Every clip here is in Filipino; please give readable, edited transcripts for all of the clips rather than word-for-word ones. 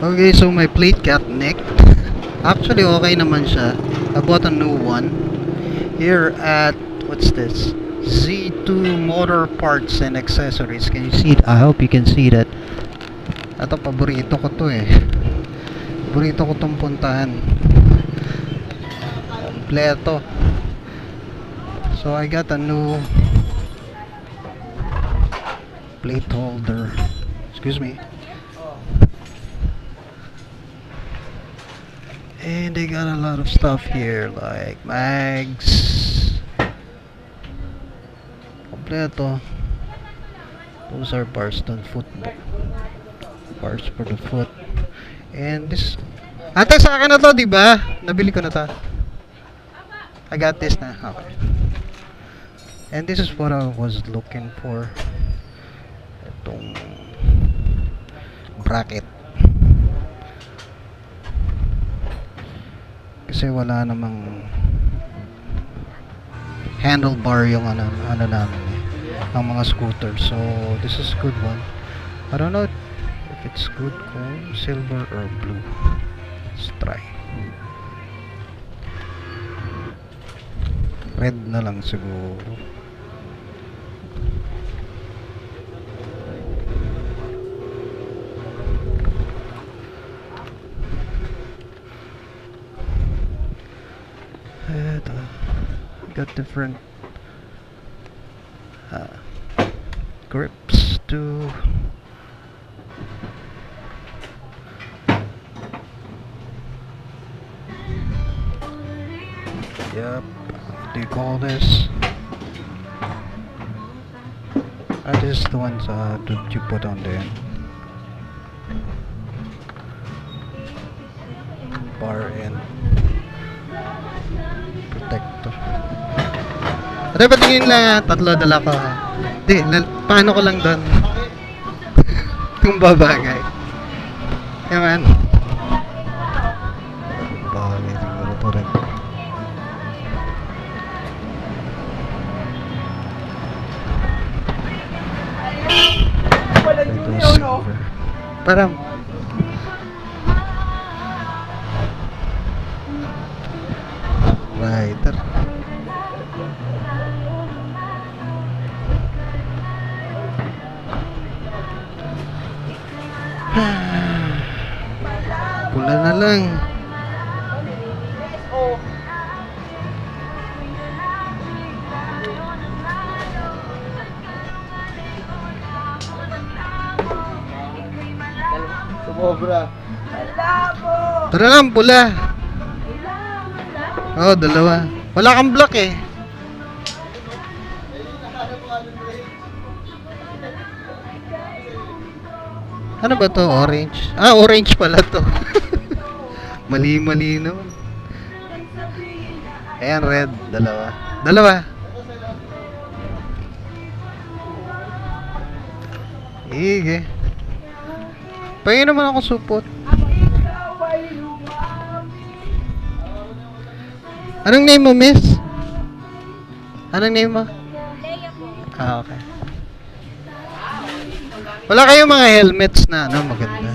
Okay, so my plate got nicked. Actually, okay naman siya. I bought a new one here at, what's this? Z2 Motor Parts and Accessories. Can you see it? I hope you can see that. Ito, paborito ko to eh. Paborito ko tong puntahan. Kompleto. So I got a new plate holder. Excuse me. And they got a lot of stuff here like mags. Kompleto. Those are bars on football. Bars for the foot. And this, ate, sa akin na to, di ba? Nabili ko na to. I got this na. Okay. And this is what I was looking for. Itong bracket. Kasi wala namang handlebar yung ano namin ng mga scooter. So this is good one. I don't know if it's good kung silver or blue. Let's try. Red na lang siguro. Got different grips to yep. What do you call this? This is the ones that you put on there. Bar and protector. Ano ba tingin lang? Tatlo dala ko. Di, paano ko lang doon? Yung babagay. Yeah, man. Bagay siguro to rin. Ito silver. Parang rider. Pula na lang. Sumobra. Tara lang, pula. Oh, dalawa. Wala kang black eh. Ano ba to? Orange? Ah, orange pala to. Mali-mali naman. Ayan, red. Dalawa. Dalawa. Sige. Pahingin naman ako supot. Anong name mo, miss? Anong name mo? Ah, okay. Wala kayong mga helmets na ano maganda.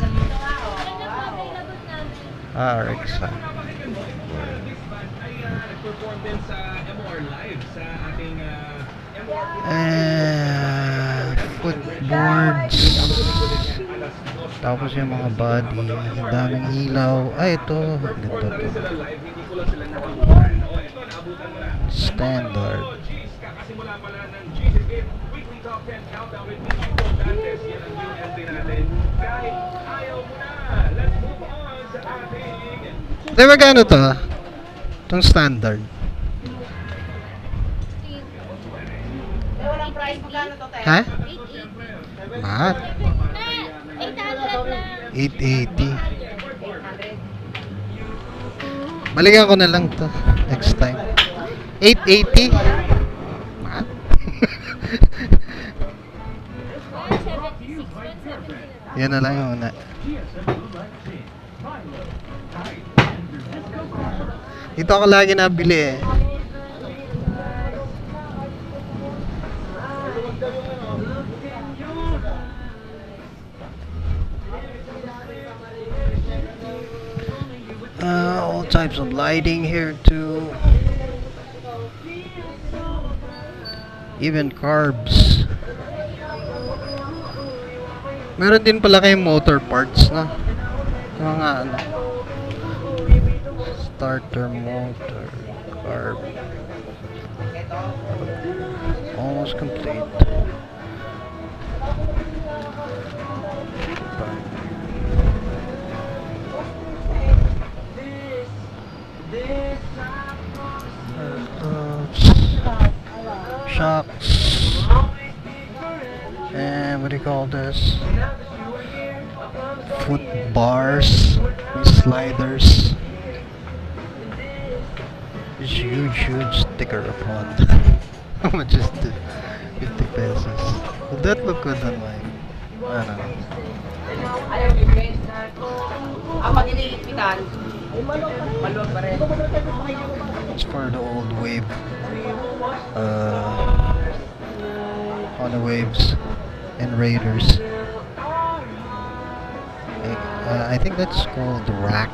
Ah, Rexa. Footboards. Tapos yung mga body, ang daming ilaw. Ay, ito. Ganito to. Standard. Di ba gano to? Itong standard. Ha? Mahal. 880. Balikan ko na lang to next time. 880. Mahal. Yan na lang yung una. Ito ako lagi nabili eh. All types of lighting here too. Even carbs. Meron din pala kayong motor parts, no? Yung mga ano. Starter motor. Carb. Almost complete. Shocks. And what do you call this? Foot bars. Sliders. This huge sticker upon. How much is this? 50 pesos. Would that look good on my... I don't know. It's for the old wave. On the waves and raiders. I think that's called rack.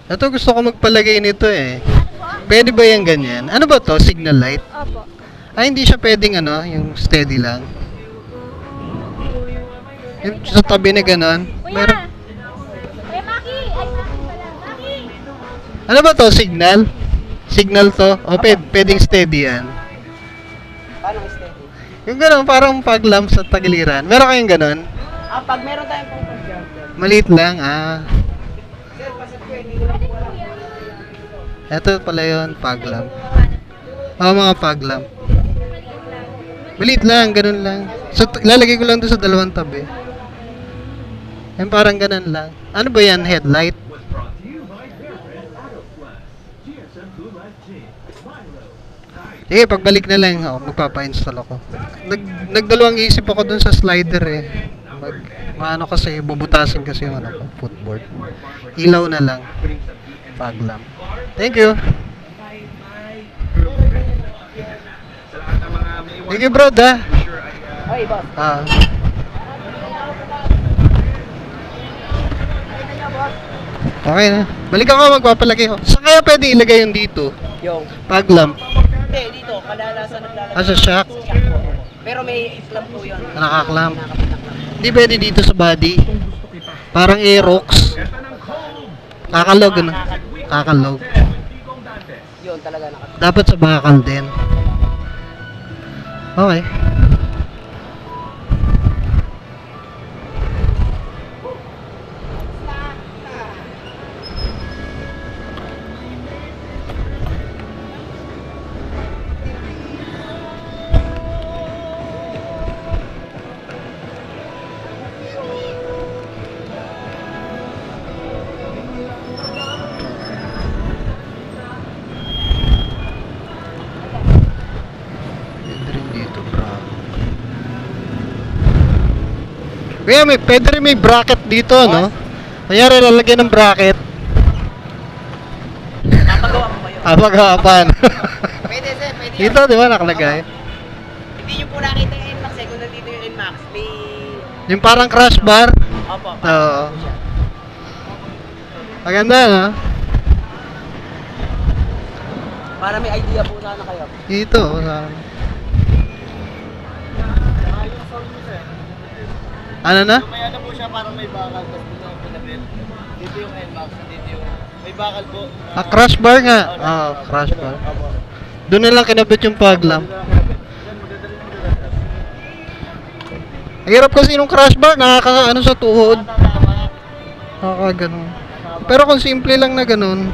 Ito gusto ko magpalagay nito eh. Pwede ba yung ganyan? Ano ba to? Signal light? Opo. Ay, hindi siya pwedeng ano, yung steady lang. Yung sa tabi na ganon. Kuya! Kuya Maki! Ay, Maki pala. Maki! Ano ba to? Signal? Signal to? O pwedeng steady yan. Paano steady? Yung ganon, parang pag-lamp sa tagiliran. Meron kayong ganon? Pag meron tayong pong jumper. Maliit lang, ah. Sir, pasat ko hindi ko Kuya. Ito pala yun, pag-lamp. Mga pag-lamp. Maliit lang, ganun lang. So, lalagay ko lang doon sa dalawang tabi. Yan, parang ganun lang. Ano ba yan? Headlight? Sige, pagbalik na lang ako, magpapa-install ako. Nagdalawang isip ako doon sa slider eh. Maano kasi, bubutasin kasi yung ano, footboard. Ilaw na lang. Pag-lamp. Thank you. Thank you, bro, da. Ay, boss. Okay na. Balik ako, magpapalagay ko. Saan kaya pwede ilagay yung dito? Yung. Pag-lamp. Hindi, dito. Kadalasan naglalagay. Sa shock? Sa shock po. Pero may islam po yun. Nakaklamp. Hindi pwede dito sa body. Parang Aerox. Kakalog, ano? Kakalog. Yun talaga nakapit. Dapat sa bakal din. Okay. Kaya pwede rin may bracket dito, no? Kanyari lalagyan ng bracket. Napagawa mo ba yun? Apag-hapan. Pwede sir, pwede yan. Dito, di ba, nakalagay? Hindi nyo po nakita yung NMAX eh. Kung nandito yung NMAX, may... Yung parang crash bar. Opo. Oo. Maganda, no? Para may idea po sana kayo. Dito, sa... Ano na? May ano po siya, parang may bakal, tapos dito yung pinabit. Dito yung NMAX, dito yung... May bakal po. Crash bar nga. Crash bar. Doon na lang kinabit yung pag-lamp. Ang hirap kasi nung crash bar, nakaka-ano sa tuhod. Nakaka-ganon. Pero kung simple lang na ganon,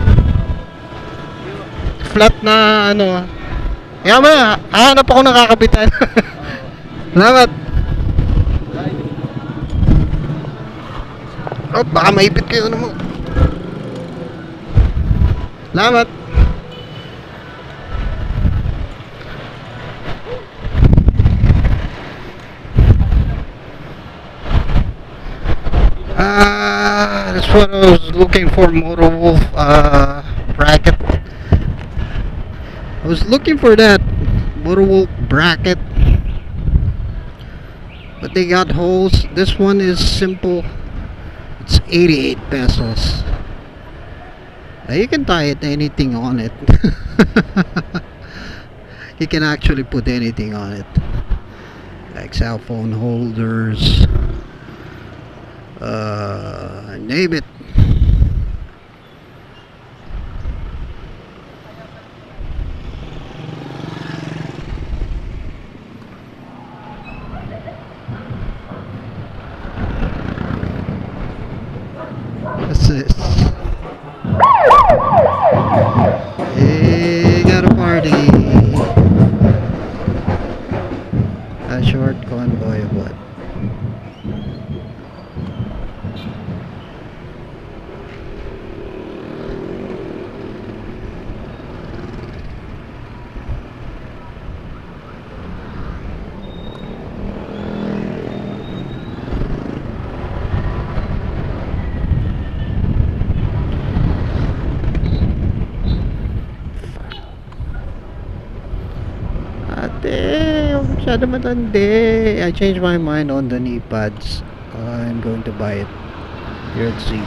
flat na ano, yama, hahanap ako ng kakabitan. Salamat. Oh, baka maipit kayo ano mo. Salamat. That's what I was looking for, Motovlog bracket. was looking for that Motovlog bracket, but they got holes. This one is simple. It's 88 pesos. You can tie it anything on it. You can actually put anything on it, like cell phone holders, name it. What's this? Hey, got a party. A short convoy of what? Ate, huwag masyado matandi. I changed my mind on the knee pads. I'm going to buy it here at C2.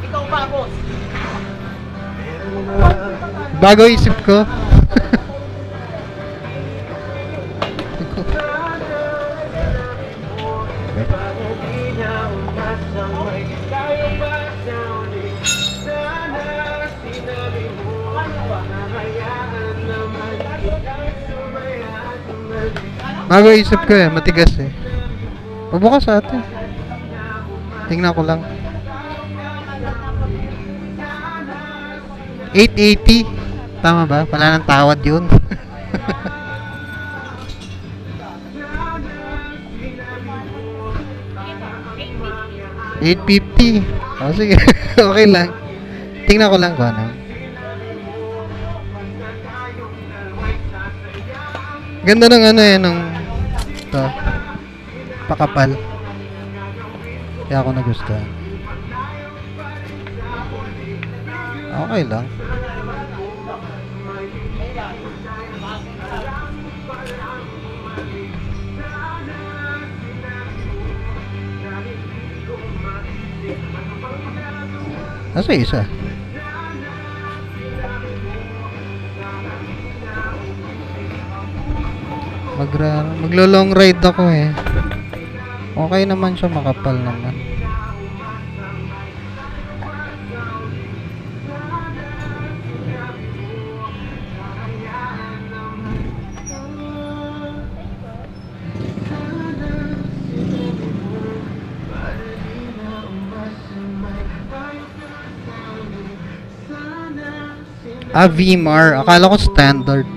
Ikaw pa, boss. Bago isip ko. Bago isip ko eh, matigas eh. Pabukas sa atin. Tingnan ko lang. 880. Tama ba? Wala nang tawad yun. 850. Oh, sige. Okay lang. Tingnan ko lang kung ano. Ganda ng ano eh, nung ito. Pakapal. Kaya ako nagustuhan. Okay lang. Nasa isa? Maglo-long ride ako eh. Okay naman siya, makapal naman. VMAR. Akala ko standard.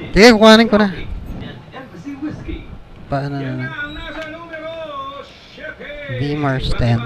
Sige, kukuhanin ko na. Paano na? VMAR stand.